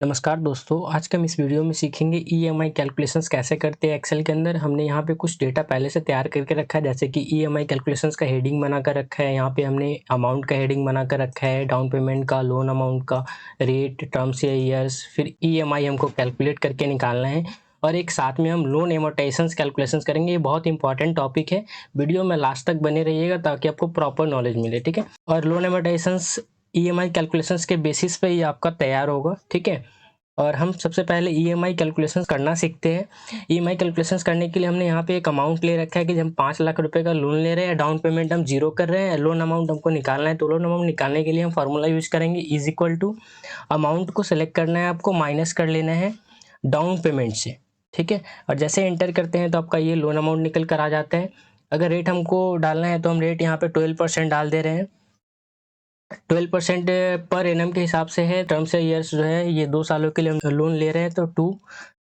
नमस्कार दोस्तों, आज के हम इस वीडियो में सीखेंगे ईएमआई कैलकुलेशंस कैसे करते हैं एक्सेल के अंदर। हमने यहाँ पे कुछ डेटा पहले से तैयार करके रखा है, जैसे कि ईएमआई कैलकुलेशंस का हेडिंग बना कर रखा है। यहाँ पे हमने अमाउंट का हेडिंग बना कर रखा है, डाउन पेमेंट का, लोन अमाउंट का, रेट, टर्म्स या ईयर्स, फिर ईएमआई हमको कैलकुलेट करके निकालना है और एक साथ में हम लोन एमोर्टाइजेशंस कैलकुलेशंस करेंगे। ये बहुत इंपॉर्टेंट टॉपिक है, वीडियो में लास्ट तक बने रहिएगा ताकि आपको प्रॉपर नॉलेज मिले, ठीक है। और लोन एमोर्टाइजेशंस ईएमआई कैलकुलेशंस के बेसिस पे ये आपका तैयार होगा, ठीक है। और हम सबसे पहले ईएमआई कैलकुलेशंस करना सीखते हैं। ईएमआई कैलकुलेशंस करने के लिए हमने यहाँ पे एक अमाउंट ले रखा है कि हम 5 लाख रुपए का लोन ले रहे हैं, डाउन पेमेंट हम 0 कर रहे हैं, लोन अमाउंट हमको निकालना है। तो लोन अमाउंट निकालने के लिए हम फार्मूला यूज करेंगे इज इक्वल टू, अमाउंट को सेलेक्ट करना है आपको, माइनस कर लेना है डाउन पेमेंट से, ठीक है। और जैसे एंटर करते हैं तो आपका ये लोन अमाउंट निकल कर आ जाता है। अगर रेट हमको डालना है तो हम रेट यहाँ पे 12% डाल दे रहे हैं। 12% पर एनम के हिसाब से है। टर्म्स या ईयर्स जो है ये 2 सालों के लिए हम लोन ले रहे हैं, तो 2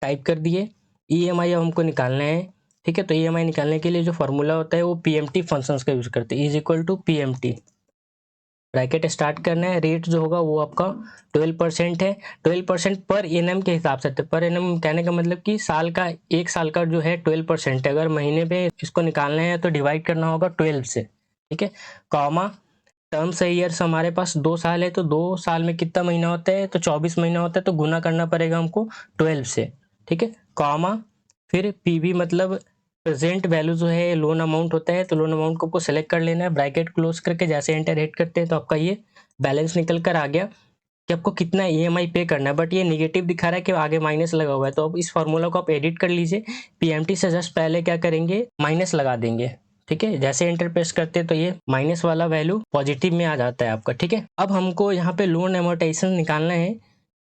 टाइप कर दिए। ईएमआई हमको निकालना है, ठीक है। तो ईएमआई निकालने के लिए जो फॉर्मूला होता है वो पीएमटी फंक्शंस का यूज करते हैं, is equal to PMT. Bracket start करना है, रेट जो होगा वो आपका 12% है। 12% पर एनम के हिसाब से, तो पर एनम कहने का मतलब कि साल का, 1 साल का जो है 12% है। अगर महीने पे इसको निकालना है तो डिवाइड करना होगा 12 से, ठीक है। कॉमा, टर्म्स ईयर्स हमारे पास 2 साल है, तो 2 साल में कितना महीना होता है, तो 24 महीना होता है, तो गुना करना पड़ेगा हमको 12 से, ठीक है। कॉमा, फिर पीवी मतलब प्रेजेंट वैल्यू जो है लोन अमाउंट होता है, तो लोन अमाउंट को आपको सेलेक्ट कर लेना है, ब्रैकेट क्लोज करके जैसे एंटर हिट करते हैं तो आपका ये बैलेंस निकल कर आ गया कि आपको कितना ईएमआई पे करना है। बट ये निगेटिव दिखा रहा है कि आगे माइनस लगा हुआ है, तो अब इस फॉर्मूला को आप एडिट कर लीजिए। पीएमटी से जस्ट पहले क्या करेंगे, माइनस लगा देंगे, ठीक है। जैसे एंटर प्रेस करते हैं तो ये माइनस वाला वैल्यू पॉजिटिव में आ जाता है आपका, ठीक है। अब हमको यहाँ पे लोन एमोर्टाइजेशन निकालना है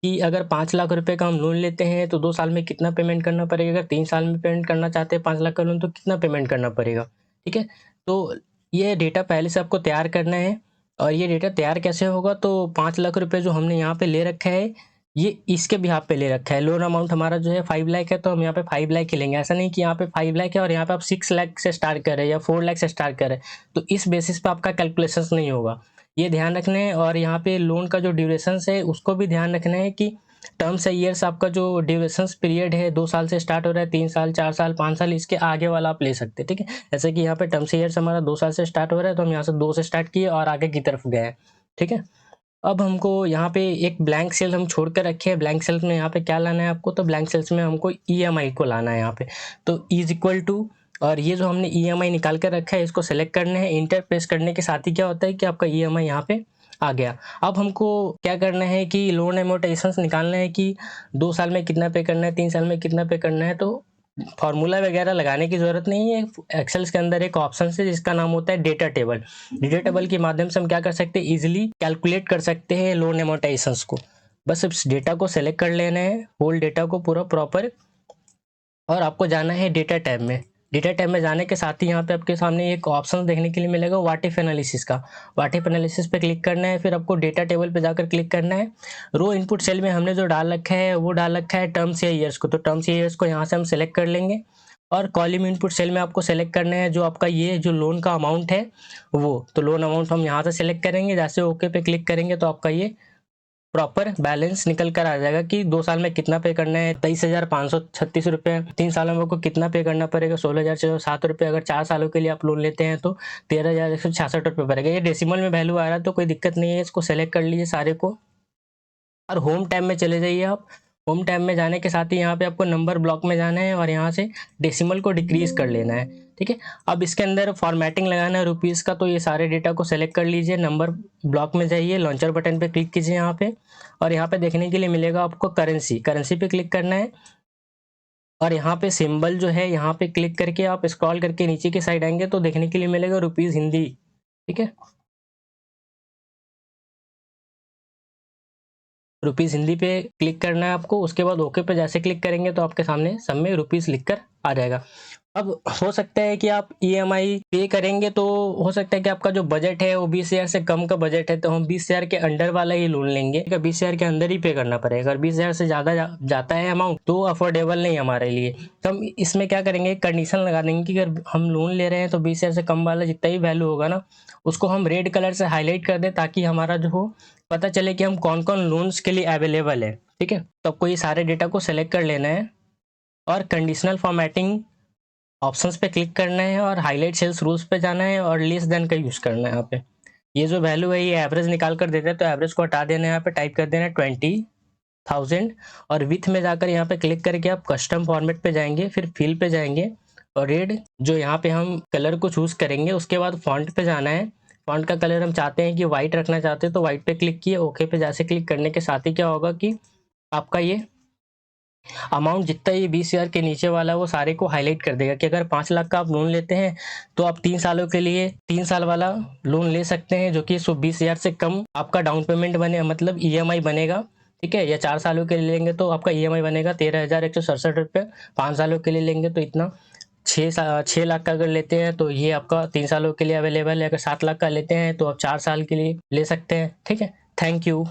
कि अगर 5 लाख रुपए का हम लोन लेते हैं तो 2 साल में कितना पेमेंट करना पड़ेगा। अगर 3 साल में पेमेंट करना चाहते हैं 5 लाख का लोन, तो कितना पेमेंट करना पड़ेगा, ठीक है। तो ये डेटा पहले से आपको तैयार करना है। और ये डेटा तैयार कैसे होगा, तो 5 लाख रुपए जो हमने यहाँ पे ले रखा है, ये इसके बिहाफ पे ले रखा है। लोन अमाउंट हमारा जो है 5 लाख है, तो हम यहाँ पे 5 लाख ही लेंगे। ऐसा नहीं कि यहाँ पे 5 लाख है और यहाँ पे आप 6 लाख से स्टार्ट कर रहे हैं या 4 लाख से स्टार्ट कर रहे हैं, तो इस बेसिस पे आपका कैलकुलेशंस नहीं होगा, ये ध्यान रखना है। और यहाँ पे लोन का जो ड्यूरेशन है उसको भी ध्यान रखना है कि टर्म्स या ईयर्स आपका जो ड्यूरेशन पीरियड है 2 साल से स्टार्ट हो रहा है, 3 साल, 4 साल, 5 साल, इसके आगे वाला आप ले सकते हैं, ठीक है। जैसे कि यहाँ पे टर्म्स ईयर्स हमारा 2 साल से स्टार्ट हो रहा है, तो हम यहाँ से 2 से स्टार्ट किए और आगे की तरफ गए, ठीक है। अब हमको यहाँ पे एक ब्लैंक सेल हम छोड़ कर रखे हैं। ब्लैंक सेल्स में यहाँ पे क्या लाना है आपको, तो ब्लैंक सेल्स में हमको ईएमआई को लाना है यहाँ पे। तो इज इक्वल टू, और ये जो हमने ईएमआई निकाल कर रखा है इसको सेलेक्ट करना है। इंटर प्रेस करने के साथ ही क्या होता है कि आपका ईएमआई यहाँ पे आ गया। अब हमको क्या करना है कि लोन एमोर्टाइजेशन निकालना है कि 2 साल में कितना पे करना है, 3 साल में कितना पे करना है। तो फॉर्मूला वगैरह लगाने की ज़रूरत नहीं है। एक्सेल के अंदर एक ऑप्शन है जिसका नाम होता है डेटा टेबल। डेटा टेबल के माध्यम से हम क्या कर सकते हैं, इजीली कैलकुलेट कर सकते हैं लोन एमोर्टाइजेशंस को। बस इस डेटा को सेलेक्ट कर लेना है, होल डेटा को पूरा प्रॉपर, और आपको जाना है डेटा टैब में। डेटा टैब में जाने के साथ ही यहाँ पे आपके सामने एक ऑप्शन देखने के लिए मिलेगा व्हाट इफ एनालिसिस का। व्हाट इफ एनालिसिस पे क्लिक करना है, फिर आपको डेटा टेबल पे जाकर क्लिक करना है। रो इनपुट सेल में हमने जो डाल रखा है वो डाल रखा है टर्म्स या ईयर्स को, तो टर्म्स या ईयर्स को यहाँ से हम सेलेक्ट कर लेंगे। और कॉलम इनपुट सेल में आपको सेलेक्ट करना है जो आपका ये जो लोन का अमाउंट है वो, तो लोन अमाउंट हम यहाँ से सेलेक्ट करेंगे। जैसे ओके पे क्लिक करेंगे तो आपका ये प्रॉपर बैलेंस निकल कर आ जाएगा कि 2 साल में कितना पे करना है, 23,536 रुपये। 3 सालों में आपको कितना पे करना पड़ेगा, 16,607 रुपये। अगर 4 सालों के लिए आप लोन लेते हैं तो 13,166 रुपये पड़ेगा। ये डेसिमल में वैल्यू आ रहा है तो कोई दिक्कत नहीं है, इसको सेलेक्ट कर लीजिए सारे को। और होम टैब में चले जाइए आप। होम टैब में जाने के साथ ही यहाँ पे आपको नंबर ब्लॉक में जाना है और यहाँ से डेसिमल को डिक्रीज कर लेना है, ठीक है। अब इसके अंदर फॉर्मेटिंग लगाना है रुपीज़ का, तो ये सारे डेटा को सेलेक्ट कर लीजिए। नंबर ब्लॉक में जाइए, लॉन्चर बटन पे क्लिक कीजिए यहाँ पे, और यहाँ पे देखने के लिए मिलेगा आपको करेंसी। करेंसी पे क्लिक करना है और यहाँ पे सिंबल जो है यहाँ पे क्लिक करके आप स्क्रॉल करके नीचे की साइड आएंगे तो देखने के लिए मिलेगा रुपीज़ हिंदी, ठीक है। रुपीज़ हिंदी पे क्लिक करना है आपको। उसके बाद ओके पे जैसे क्लिक करेंगे तो आपके सामने सब में रुपीज़ लिखकर आ जाएगा। अब हो सकता है कि आप ईएमआई पे करेंगे तो हो सकता है कि आपका जो बजट है वो 20,000 से कम का बजट है, तो हम 20,000 के अंडर वाला ही लोन लेंगे। 20,000 के अंदर ही पे करना पड़ेगा। अगर 20,000 से ज़्यादा जाता है अमाउंट तो अफोर्डेबल नहीं हमारे लिए। तो हम इसमें क्या करेंगे, कंडीशन लगा देंगे कि अगर हम लोन ले रहे हैं तो 20,000 से कम वाला जितना ही वैल्यू होगा ना, उसको हम रेड कलर से हाईलाइट कर दें ताकि हमारा जो हो पता चले कि हम कौन कौन लोन्स के लिए अवेलेबल है। ठीक है। तो आपको ये सारे डेटा को सेलेक्ट कर लेना है और कंडीशनल फॉर्मेटिंग ऑप्शंस पे क्लिक करना है और हाईलाइट सेल्स रूल्स पे जाना है और लेस देन का यूज़ करना है यहाँ पे। ये जो वैल्यू है ये एवरेज निकाल कर देता है, तो एवरेज को हटा देना है, यहाँ पे टाइप कर देना है 20,000 और विथ में जाकर यहाँ पे क्लिक करके आप कस्टम फॉर्मेट पे जाएंगे, फिर फिल पे जाएंगे और रेड जो यहाँ पे हम कलर को चूज़ करेंगे, उसके बाद फॉन्ट पे जाना है। फॉन्ट का कलर हम चाहते हैं कि वाइट रखना चाहते हैं तो वाइट पे क्लिक किए, ओके पे जैसे क्लिक करने के साथ ही क्या होगा कि आपका ये अमाउंट जितना ये 20,000 के नीचे वाला है वो सारे को हाईलाइट कर देगा कि अगर 5 लाख का आप लोन लेते हैं तो आप 3 सालों के लिए 3 साल वाला लोन ले सकते हैं, जो कि 120,000 से कम आपका डाउन पेमेंट बने, मतलब ईएमआई बनेगा। ठीक है, या 4 सालों के लिए लेंगे तो आपका ईएमआई बनेगा 13,167 रुपये। 5 सालों के लिए लेंगे तो इतना 6 लाख का अगर लेते हैं तो ये आपका 3 सालों के लिए अवेलेबल है। अगर 7 लाख का लेते हैं तो आप 4 साल के लिए ले सकते हैं। ठीक है, थैंक यू।